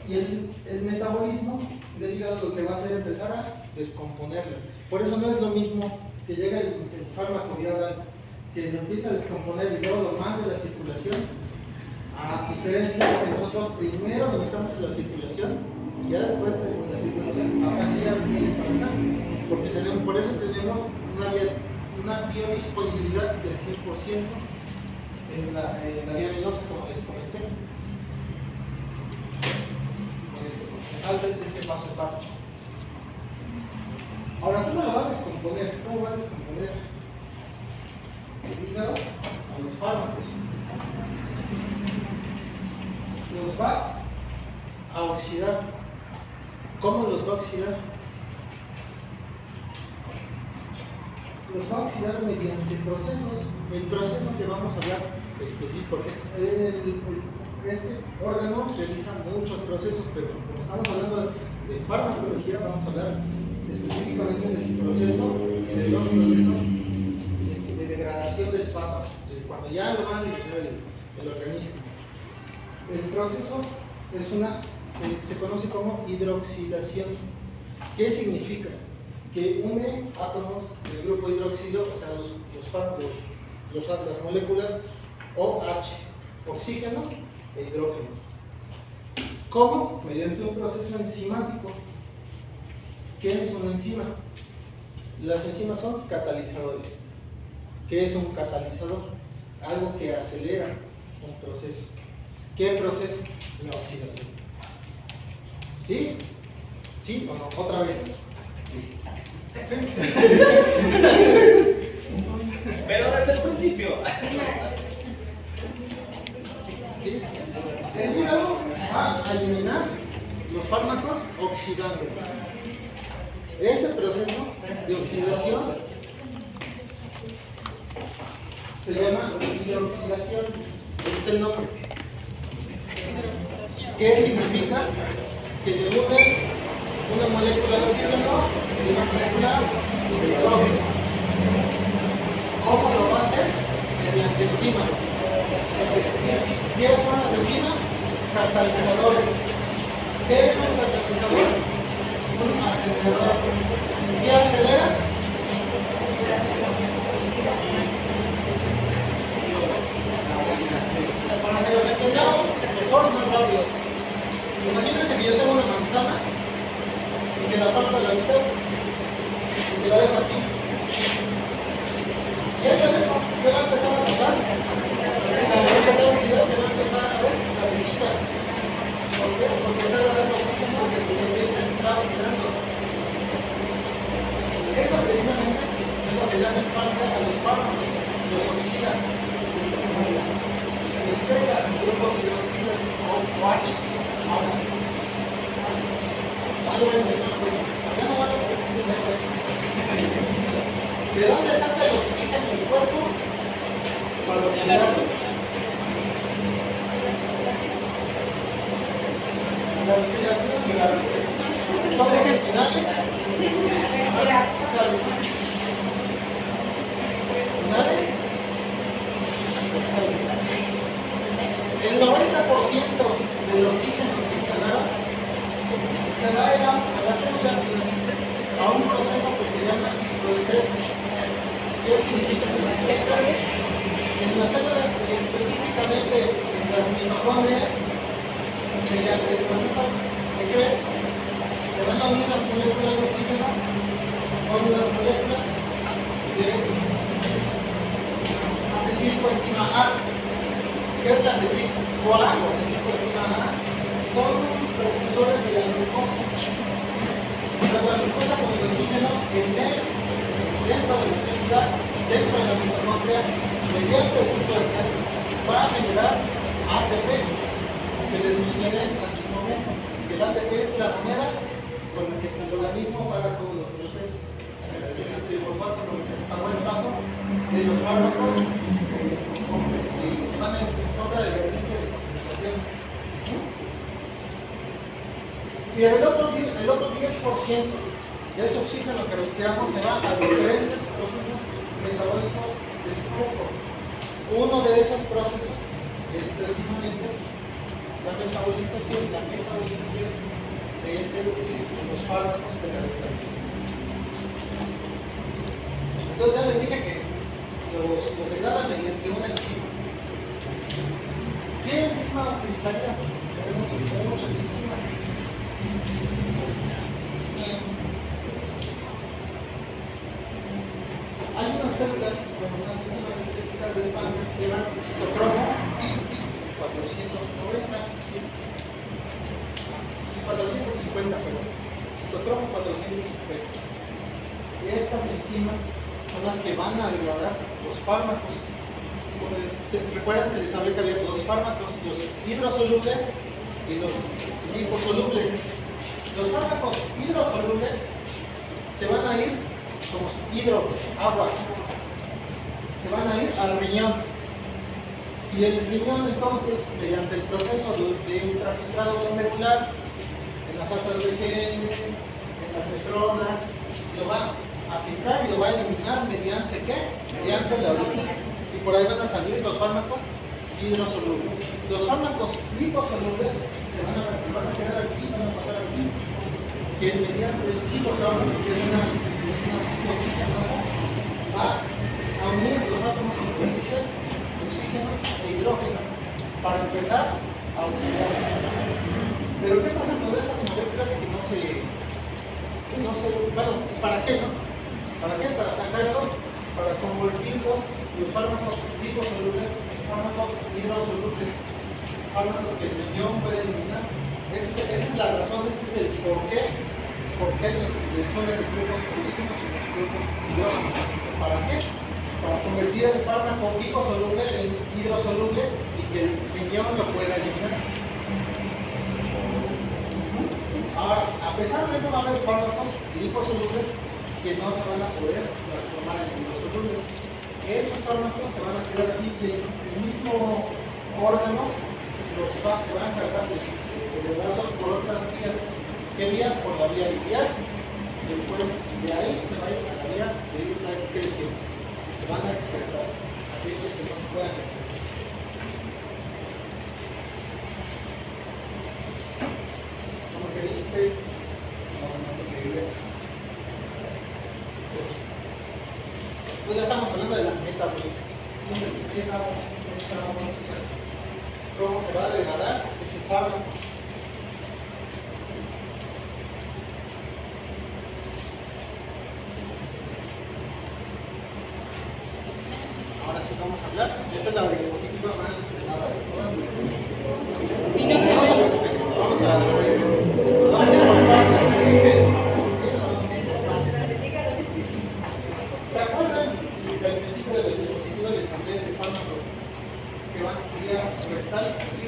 y el metabolismo del hígado lo que va a hacer es empezar a descomponerlo. Por eso no es lo mismo que llega el fármaco viral, que lo empieza a descomponer y luego lo manda a la circulación, a diferencia de que nosotros primero lo metamos en la circulación y ya después de la circulación ahora sí ya viene para acá, porque por eso tenemos una biodisponibilidad del 100% en la vía venosa, como les comenté. Salta este paso hepático. Ahora, ¿cómo lo va a descomponer? ¿Cómo va a descomponer el hígado a los fármacos? Los va a oxidar. ¿Cómo los va a oxidar? Los va a oxidar mediante procesos. El proceso que vamos a hablar específico. Este órgano realiza muchos procesos, pero como estamos hablando de farmacología, vamos a hablar específicamente del proceso, de los procesos de degradación del fármaco, cuando ya lo van a eliminar el organismo. El proceso se conoce como hidroxilación. ¿Qué significa? Que une átomos del grupo hidroxilo, o sea, las moléculas OH, oxígeno e hidrógeno. ¿Cómo? Mediante un proceso enzimático. ¿Qué es una enzima? Las enzimas son catalizadores. ¿Qué es un catalizador? Algo que acelera un proceso. ¿Qué proceso? La oxidación. ¿Sí? ¿Sí o no? ¿Otra vez? Sí. Pero desde el principio. ¿Sí? El hígado va a eliminar los fármacos oxidándolos. Ese proceso de oxidación se llama hidroxilación. Ese es el nombre. ¿Qué significa? Que te une una molécula de oxígeno y una molécula de hidrógeno. ¿Cómo lo va a hacer? Mediante enzimas. ¿Qué son las enzimas? Catalizadores. ¿Qué es un catalizador? Un acelerador. ¿Qué acelera? Para que lo entendamos mejor, más rápido. Imagínense que yo tengo una manzana y que la parto a la mitad y que la dejo aquí. ¿Qué va a empezar a pasar? Se va a empezar a oxidar, se va a empezar a ver la visita. auxiliares. La respiración y la respiración. Todo es inhale. Sale. Inhale. Sale. El 90% del oxígeno que inhalaba se va a ir a las células a un proceso que se llama ciclo de Krebs. ¿Qué significa eso? En las células, específicamente en las mitocondrias, mediante el proceso de Krebs, se van a unir las moléculas de oxígeno con las moléculas de acetilcoenzima A. ¿Qué es la acetil-CoA? La acetilcoenzima A son precursores de la glucosa. Pero la glucosa con el oxígeno dentro de la célula, dentro de la mitocondria, mediante el ciclo de Krebs, va a generar ATP, que les mencioné hace un momento. El ATP es la moneda con la que el organismo paga todos los procesos. El fosfato con el que se pagó el paso de los fármacos que van en contra del gradiente de concentración. Y el otro 10% de ese oxígeno que respiramos se va a diferentes procesos metabólicos del cuerpo. Uno de esos procesos es precisamente la metabolización es los fármacos de la respiración. Entonces ya les dije que los degrada mediante una enzima. ¿Qué enzima utilizaría? Tenemos muchas enzimas. Hay unas células con unas enzimas específicas del páncreas que se llaman citocromo 490, 450, perdón. Citocromo 450. Y estas enzimas son las que van a degradar los fármacos. Recuerdan que les hablé que había dos fármacos, los hidrosolubles y los liposolubles. Los fármacos hidrosolubles se van a ir como agua, se van a ir al riñón. Y el riñón entonces, mediante el proceso de ultrafiltrado glomerular, en las asas de Henle, en las nefronas, lo va a filtrar y lo va a eliminar mediante ¿qué? Mediante la orina. Y por ahí van a salir los fármacos hidrosolubles. Los fármacos liposolubles se van a quedar aquí, van a pasar aquí. Que mediante el ciclotrón, que es una cicloxigenosa, va a unir los átomos con oxígeno e hidrógeno para empezar a auxiliar. Pero ¿qué pasa con esas moléculas que no se, bueno, ¿para qué, no? ¿Para qué? Para sacarlo, para convertirlos, los fármacos liposolubles, fármacos hidrosolubles, fármacos que el riñón puede eliminar. Esa es la razón, ese es el por qué les suelen los grupos oxígenos y los grupos hidrógenos. ¿Para qué? Para convertir el fármaco liposoluble en hidrosoluble y que el riñón lo pueda eliminar. Ahora, a pesar de eso va a haber fármacos liposolubles que no se van a poder transformar en hidrosolubles. Esos fármacos se van a quedar aquí y el mismo órgano se va a encargar de elevarlos por otras vías. ¿Qué vías? Por la vía biliar. Después de ahí se va a ir a la vía de la excreción. Se van a excretar aquellos que no se puedan excretar. ¿Cómo queriste? No te quería. Pues ya estamos hablando de la metabolización. ¿Cómo se va a degradar ese fármaco? Ahora sí vamos a hablar. Esta es la diapositiva más pesada de todas. No se preocupen, vamos a ir por partes. ¿Se acuerdan que al principio de la diapositiva les hablé de fármacos que van vía rectal y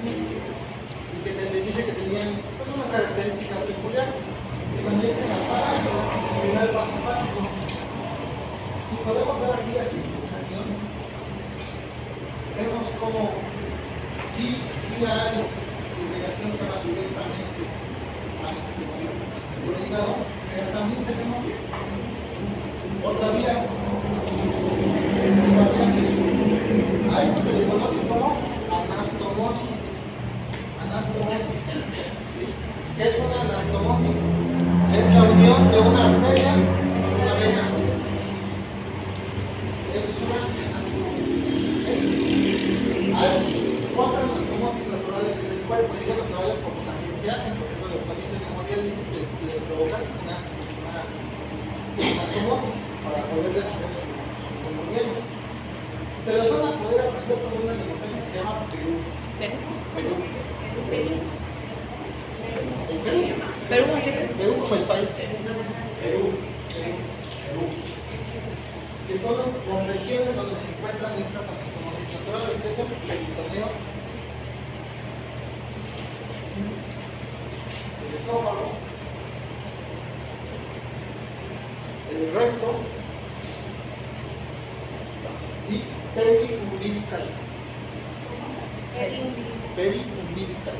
que les dije que tenían pues, una característica peculiar? Que también se salvaban el primer paso hepático. Si podemos ver aquí la circulación, vemos cómo sí hay irrigación que va directamente a nuestro hígado, pero también tenemos otra vía que a esto se le conoce como anastomosis. ¿Sí? ¿Qué es una anastomosis? Es la unión de una arteria con una vena. Eso es una anastomosis. ¿Okay? Hay 4 anastomosis naturales en el cuerpo. Digo naturales porque también se hacen, por ejemplo, los pacientes de hemodiálisis les provocan una anastomosis para poderles hacer sus hemodiálisis. Se los van a poder aprender con una negociación que se llama Perú. Perú, así que Perú como el país. Perú. Que son las regiones donde se encuentran estas anastomosis naturales, que es el peritoneo, el esófago, el recto y periumbilical. Periumbilical.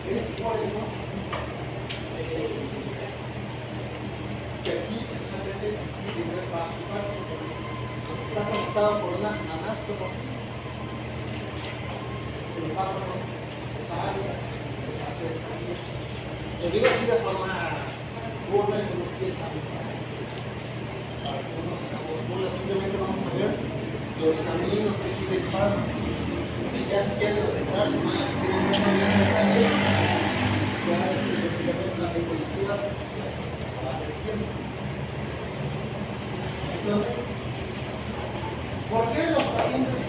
Es por eso que aquí se sabe ese primer paso, está conectado por una anastomosis. El párrafo se salga, se saca de escalillas. Lo digo así de forma burda y coloquial para que no nos hagamos burla, simplemente vamos a ver los caminos que sigue el párrafo. Si ya se quieren adentrarse más, si quieren ver más bien detalle, ya las diapositivas va a haber tiempo. Entonces, ¿por qué los pacientes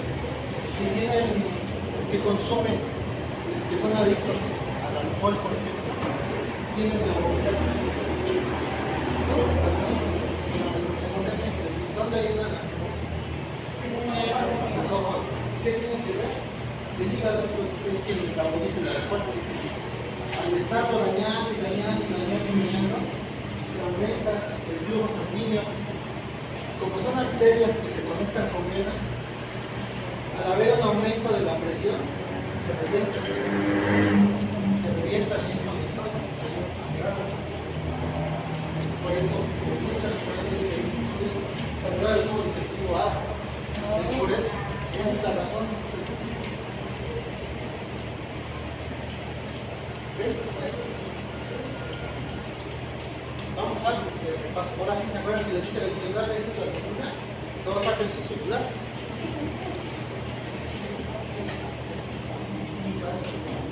que consumen, que son adictos al alcohol, por ejemplo, tienen neuroplasia? ¿Dónde hay una anastomosis? ¿Qué tiene que ver? El hígado es que metaboliza el alcohol. Al estarlo dañando, se aumenta el flujo sanguíneo. Como son arterias que se conectan con venas, al haber un aumento de la presión, se revientan esos conectores, se sangrado. Por eso dice sangrar el tubo digestivo A. Es por eso, esa es la razón. Vamos a repaso. Ahora sí se acuerdan que les dije del celular, esta es la segunda. Todos saquen su celular.